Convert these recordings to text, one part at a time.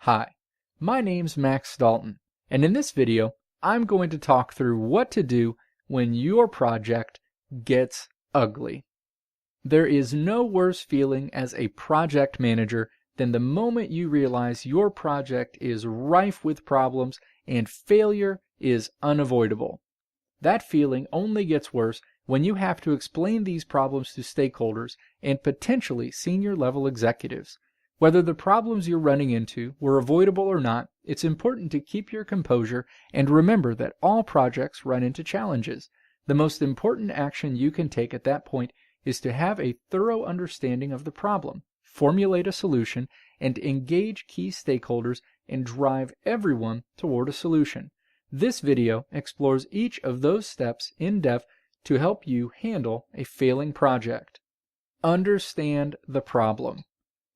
Hi, my name's Max Dalton, and in this video, I'm going to talk through what to do when your project gets ugly. There is no worse feeling as a project manager than the moment you realize your project is rife with problems and failure is unavoidable. That feeling only gets worse when you have to explain these problems to stakeholders and potentially senior level executives. Whether the problems you're running into were avoidable or not, it's important to keep your composure and remember that all projects run into challenges. The most important action you can take at that point is to have a thorough understanding of the problem, formulate a solution, and engage key stakeholders and drive everyone toward a solution. This video explores each of those steps in depth to help you handle a failing project. Understand the problem.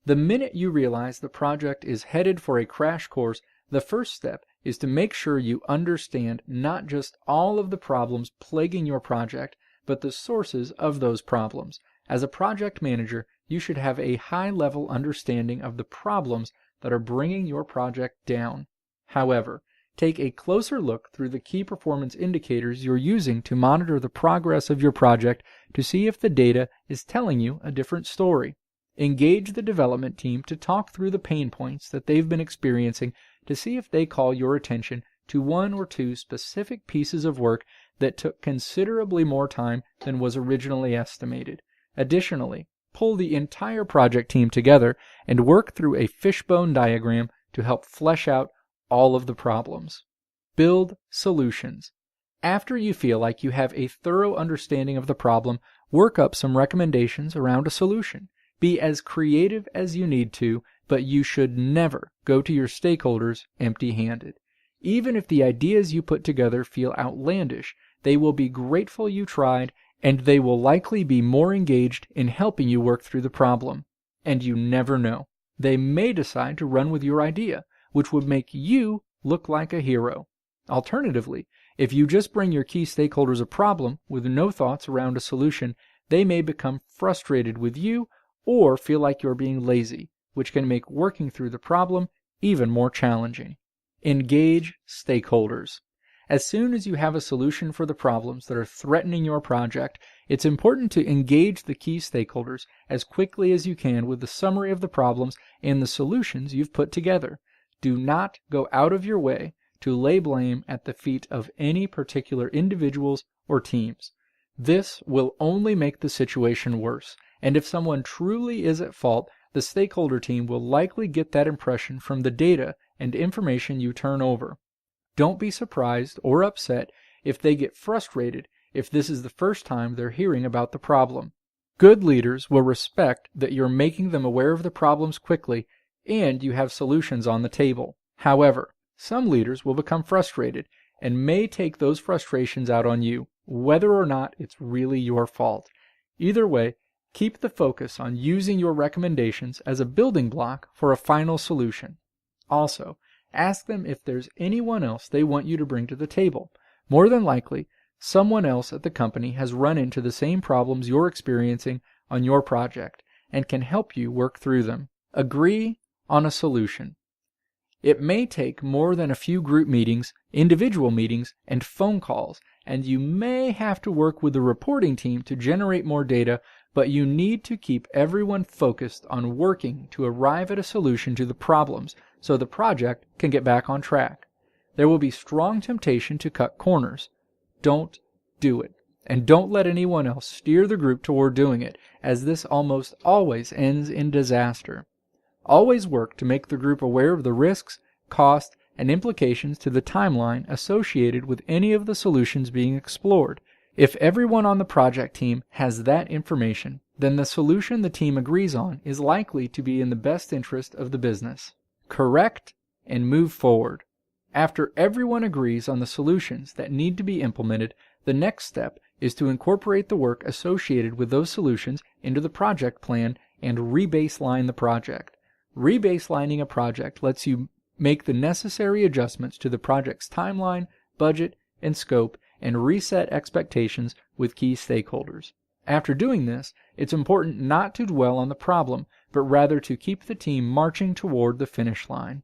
The minute you realize the project is headed for a crash course, the first step is to make sure you understand not just all of the problems plaguing your project, but the sources of those problems. As a project manager, you should have a high-level understanding of the problems that are bringing your project down. However, take a closer look through the key performance indicators you're using to monitor the progress of your project to see if the data is telling you a different story. Engage the development team to talk through the pain points that they've been experiencing to see if they call your attention to one or two specific pieces of work that took considerably more time than was originally estimated. Additionally, pull the entire project team together and work through a fishbone diagram to help flesh out all of the problems. Build solutions. After you feel like you have a thorough understanding of the problem, work up some recommendations around a solution. Be as creative as you need to, but you should never go to your stakeholders empty-handed. Even if the ideas you put together feel outlandish, they will be grateful you tried, and they will likely be more engaged in helping you work through the problem. And you never know. They may decide to run with your idea, which would make you look like a hero. Alternatively, if you just bring your key stakeholders a problem with no thoughts around a solution, they may become frustrated with you or feel like you're being lazy, which can make working through the problem even more challenging. Engage stakeholders. As soon as you have a solution for the problems that are threatening your project, it's important to engage the key stakeholders as quickly as you can with the summary of the problems and the solutions you've put together. Do not go out of your way to lay blame at the feet of any particular individuals or teams. This will only make the situation worse, and if someone truly is at fault, the stakeholder team will likely get that impression from the data and information you turn over. Don't be surprised or upset if they get frustrated if this is the first time they're hearing about the problem. Good leaders will respect that you're making them aware of the problems quickly and you have solutions on the table. However, some leaders will become frustrated and may take those frustrations out on you, whether or not it's really your fault. Either way, keep the focus on using your recommendations as a building block for a final solution. Also, ask them if there's anyone else they want you to bring to the table. More than likely, someone else at the company has run into the same problems you're experiencing on your project and can help you work through them. Agree on a solution. It may take more than a few group meetings, individual meetings, and phone calls, and you may have to work with the reporting team to generate more data, but you need to keep everyone focused on working to arrive at a solution to the problems so the project can get back on track. There will be strong temptation to cut corners. Don't do it, and don't let anyone else steer the group toward doing it, as this almost always ends in disaster. Always work to make the group aware of the risks, costs, and implications to the timeline associated with any of the solutions being explored. If everyone on the project team has that information, then the solution the team agrees on is likely to be in the best interest of the business. Correct and move forward. After everyone agrees on the solutions that need to be implemented, the next step is to incorporate the work associated with those solutions into the project plan and rebaseline the project. Rebaselining a project lets you make the necessary adjustments to the project's timeline, budget, and scope, and reset expectations with key stakeholders. After doing this, it's important not to dwell on the problem, but rather to keep the team marching toward the finish line.